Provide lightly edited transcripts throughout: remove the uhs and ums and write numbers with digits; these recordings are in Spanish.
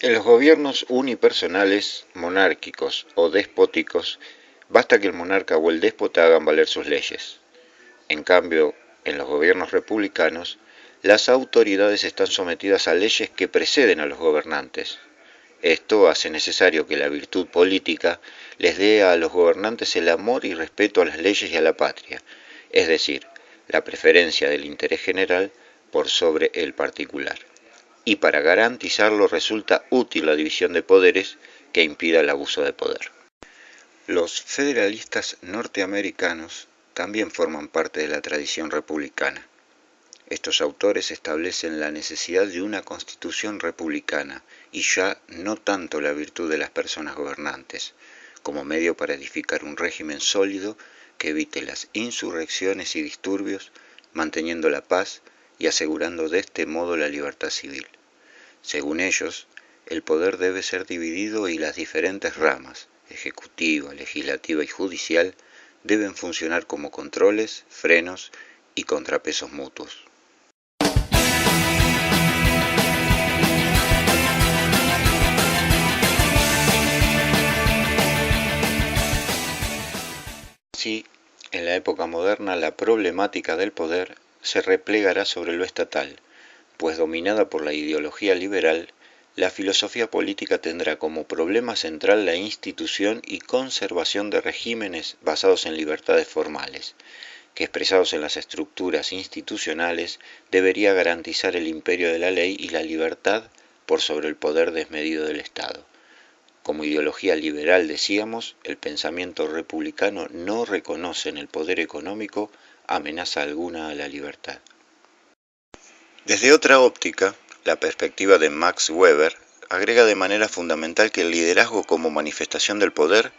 En los gobiernos unipersonales, monárquicos o despóticos, basta que el monarca o el déspota hagan valer sus leyes. En cambio, en los gobiernos republicanos, las autoridades están sometidas a leyes que preceden a los gobernantes. Esto hace necesario que la virtud política les dé a los gobernantes el amor y respeto a las leyes y a la patria, es decir, la preferencia del interés general por sobre el particular. Y para garantizarlo resulta útil la división de poderes que impida el abuso de poder. Los federalistas norteamericanos también forman parte de la tradición republicana. Estos autores establecen la necesidad de una constitución republicana y ya no tanto la virtud de las personas gobernantes, como medio para edificar un régimen sólido que evite las insurrecciones y disturbios, manteniendo la paz y asegurando de este modo la libertad civil. Según ellos, el poder debe ser dividido y las diferentes ramas, ejecutiva, legislativa y judicial, deben funcionar como controles, frenos y contrapesos mutuos. Así, en la época moderna la problemática del poder se replegará sobre lo estatal, pues dominada por la ideología liberal, la filosofía política tendrá como problema central la institución y conservación de regímenes basados en libertades formales, que expresados en las estructuras institucionales debería garantizar el imperio de la ley y la libertad por sobre el poder desmedido del Estado. Como ideología liberal, decíamos, el pensamiento republicano no reconoce en el poder económico amenaza alguna a la libertad. Desde otra óptica, la perspectiva de Max Weber agrega de manera fundamental que el liderazgo como manifestación del poder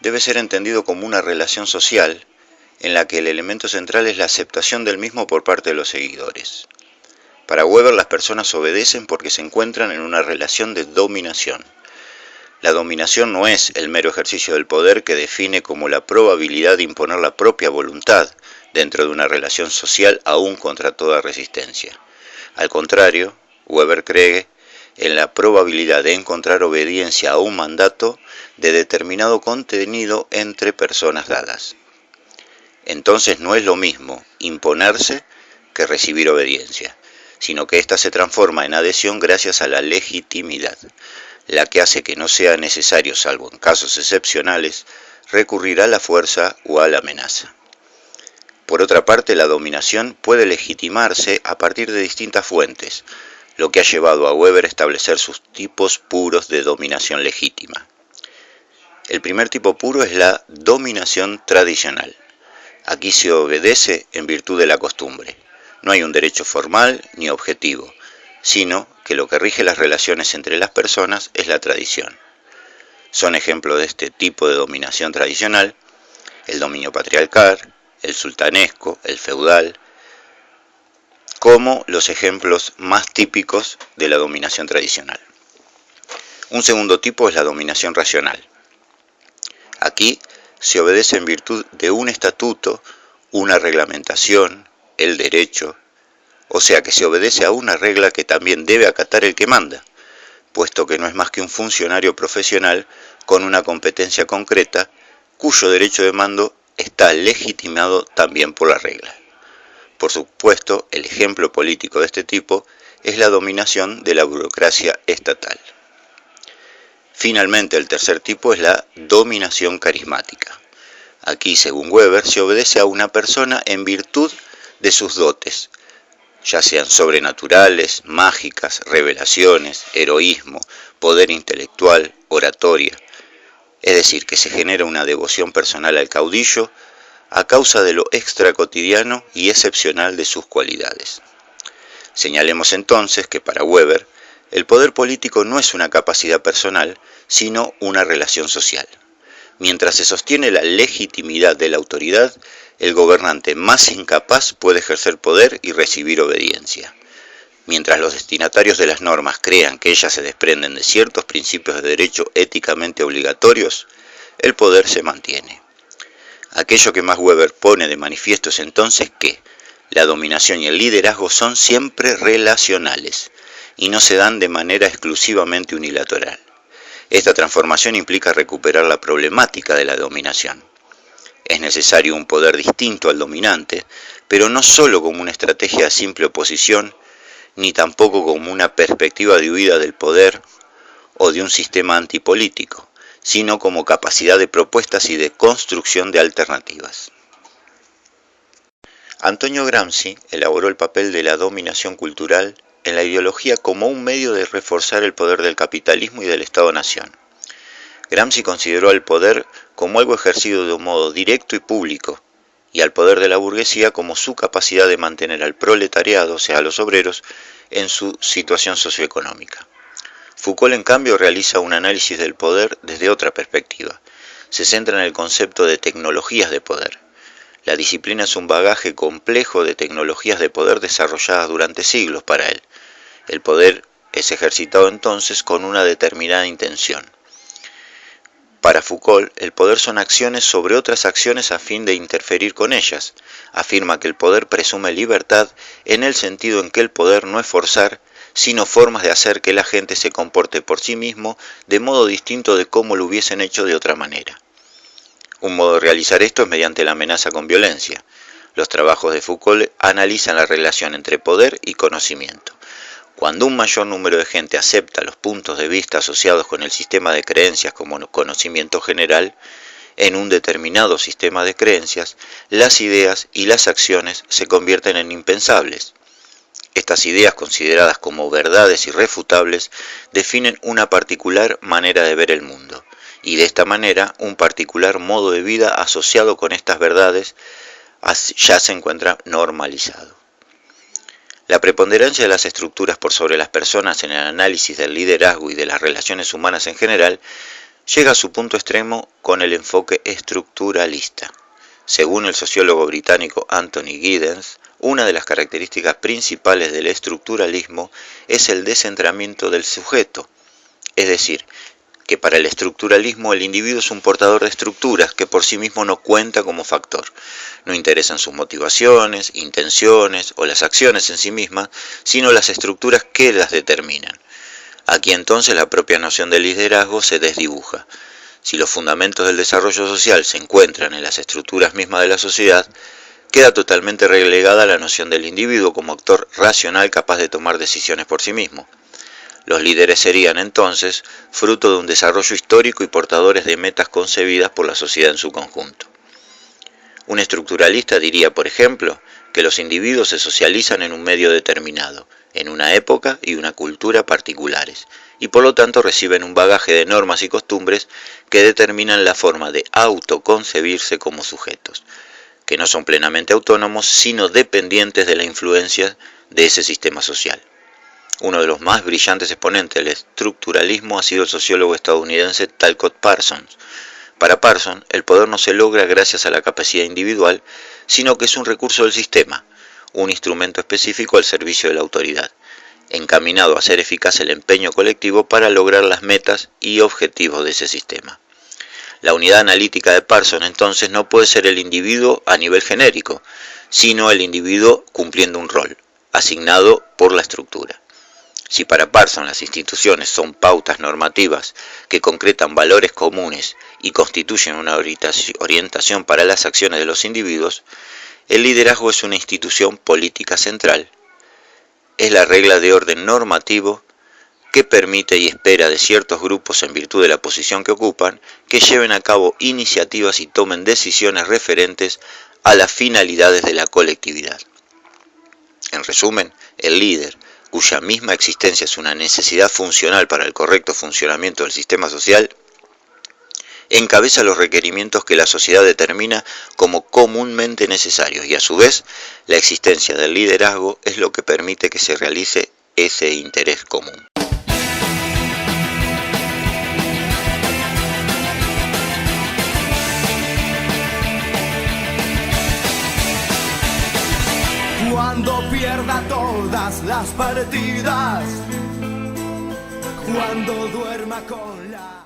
debe ser entendido como una relación social en la que el elemento central es la aceptación del mismo por parte de los seguidores. Para Weber, las personas obedecen porque se encuentran en una relación de dominación. La dominación no es el mero ejercicio del poder que define como la probabilidad de imponer la propia voluntad dentro de una relación social aún contra toda resistencia. Al contrario, Weber cree en la probabilidad de encontrar obediencia a un mandato de determinado contenido entre personas dadas. Entonces no es lo mismo imponerse que recibir obediencia, sino que ésta se transforma en adhesión gracias a la legitimidad, la que hace que no sea necesario, salvo en casos excepcionales, recurrir a la fuerza o a la amenaza. Por otra parte, la dominación puede legitimarse a partir de distintas fuentes, lo que ha llevado a Weber a establecer sus tipos puros de dominación legítima. El primer tipo puro es la dominación tradicional. Aquí se obedece en virtud de la costumbre. No hay un derecho formal ni objetivo, sino que lo que rige las relaciones entre las personas es la tradición. Son ejemplos de este tipo de dominación tradicional el dominio patriarcal, el sultanesco, el feudal, como los ejemplos más típicos de la dominación tradicional. Un segundo tipo es la dominación racional. Aquí se obedece en virtud de un estatuto, una reglamentación, el derecho, o sea que se obedece a una regla que también debe acatar el que manda, puesto que no es más que un funcionario profesional con una competencia concreta, cuyo derecho de mando está legitimado también por la regla. Por supuesto, el ejemplo político de este tipo es la dominación de la burocracia estatal. Finalmente, el tercer tipo es la dominación carismática. Aquí, según Weber, se obedece a una persona en virtud de sus dotes, ya sean sobrenaturales, mágicas, revelaciones, heroísmo, poder intelectual, oratoria. Es decir, que se genera una devoción personal al caudillo a causa de lo extracotidiano y excepcional de sus cualidades. Señalemos entonces que para Weber, el poder político no es una capacidad personal, sino una relación social. Mientras se sostiene la legitimidad de la autoridad, el gobernante más incapaz puede ejercer poder y recibir obediencia. Mientras los destinatarios de las normas crean que ellas se desprenden de ciertos principios de derecho éticamente obligatorios, el poder se mantiene. Aquello que Max Weber pone de manifiesto es entonces que la dominación y el liderazgo son siempre relacionales, y no se dan de manera exclusivamente unilateral. Esta transformación implica recuperar la problemática de la dominación. Es necesario un poder distinto al dominante, pero no solo como una estrategia de simple oposición, ni tampoco como una perspectiva de huida del poder o de un sistema antipolítico, sino como capacidad de propuestas y de construcción de alternativas. Antonio Gramsci elaboró el papel de la dominación cultural en la ideología como un medio de reforzar el poder del capitalismo y del Estado-nación. Gramsci consideró al poder como algo ejercido de un modo directo y público, y al poder de la burguesía como su capacidad de mantener al proletariado, o sea, a los obreros, en su situación socioeconómica. Foucault, en cambio, realiza un análisis del poder desde otra perspectiva. Se centra en el concepto de tecnologías de poder. La disciplina es un bagaje complejo de tecnologías de poder desarrolladas durante siglos para él. El poder es ejercitado entonces con una determinada intención. Para Foucault, el poder son acciones sobre otras acciones a fin de interferir con ellas. Afirma que el poder presume libertad en el sentido en que el poder no es forzar, sino formas de hacer que la gente se comporte por sí mismo de modo distinto de cómo lo hubiesen hecho de otra manera. Un modo de realizar esto es mediante la amenaza con violencia. Los trabajos de Foucault analizan la relación entre poder y conocimiento. Cuando un mayor número de gente acepta los puntos de vista asociados con el sistema de creencias como conocimiento general, en un determinado sistema de creencias, las ideas y las acciones se convierten en impensables. Estas ideas, consideradas como verdades irrefutables, definen una particular manera de ver el mundo, y de esta manera un particular modo de vida asociado con estas verdades ya se encuentra normalizado. La preponderancia de las estructuras por sobre las personas en el análisis del liderazgo y de las relaciones humanas en general llega a su punto extremo con el enfoque estructuralista. Según el sociólogo británico Anthony Giddens, una de las características principales del estructuralismo es el descentramiento del sujeto, es decir, que para el estructuralismo el individuo es un portador de estructuras que por sí mismo no cuenta como factor. No interesan sus motivaciones, intenciones o las acciones en sí mismas, sino las estructuras que las determinan. Aquí entonces la propia noción de liderazgo se desdibuja. Si los fundamentos del desarrollo social se encuentran en las estructuras mismas de la sociedad, queda totalmente relegada la noción del individuo como actor racional capaz de tomar decisiones por sí mismo. Los líderes serían entonces fruto de un desarrollo histórico y portadores de metas concebidas por la sociedad en su conjunto. Un estructuralista diría, por ejemplo, que los individuos se socializan en un medio determinado, en una época y una cultura particulares, y por lo tanto reciben un bagaje de normas y costumbres que determinan la forma de autoconcebirse como sujetos, que no son plenamente autónomos, sino dependientes de la influencia de ese sistema social. Uno de los más brillantes exponentes del estructuralismo ha sido el sociólogo estadounidense Talcott Parsons. Para Parsons, el poder no se logra gracias a la capacidad individual, sino que es un recurso del sistema, un instrumento específico al servicio de la autoridad, encaminado a hacer eficaz el empeño colectivo para lograr las metas y objetivos de ese sistema. La unidad analítica de Parsons entonces no puede ser el individuo a nivel genérico, sino el individuo cumpliendo un rol, asignado por la estructura. Si para Parsons las instituciones son pautas normativas que concretan valores comunes y constituyen una orientación para las acciones de los individuos, el liderazgo es una institución política central. Es la regla de orden normativo que permite y espera de ciertos grupos en virtud de la posición que ocupan que lleven a cabo iniciativas y tomen decisiones referentes a las finalidades de la colectividad. En resumen, el líder, cuya misma existencia es una necesidad funcional para el correcto funcionamiento del sistema social, encabeza los requerimientos que la sociedad determina como comúnmente necesarios y a su vez la existencia del liderazgo es lo que permite que se realice ese interés común. Cuando pierda todas las partidas, cuando duerma con la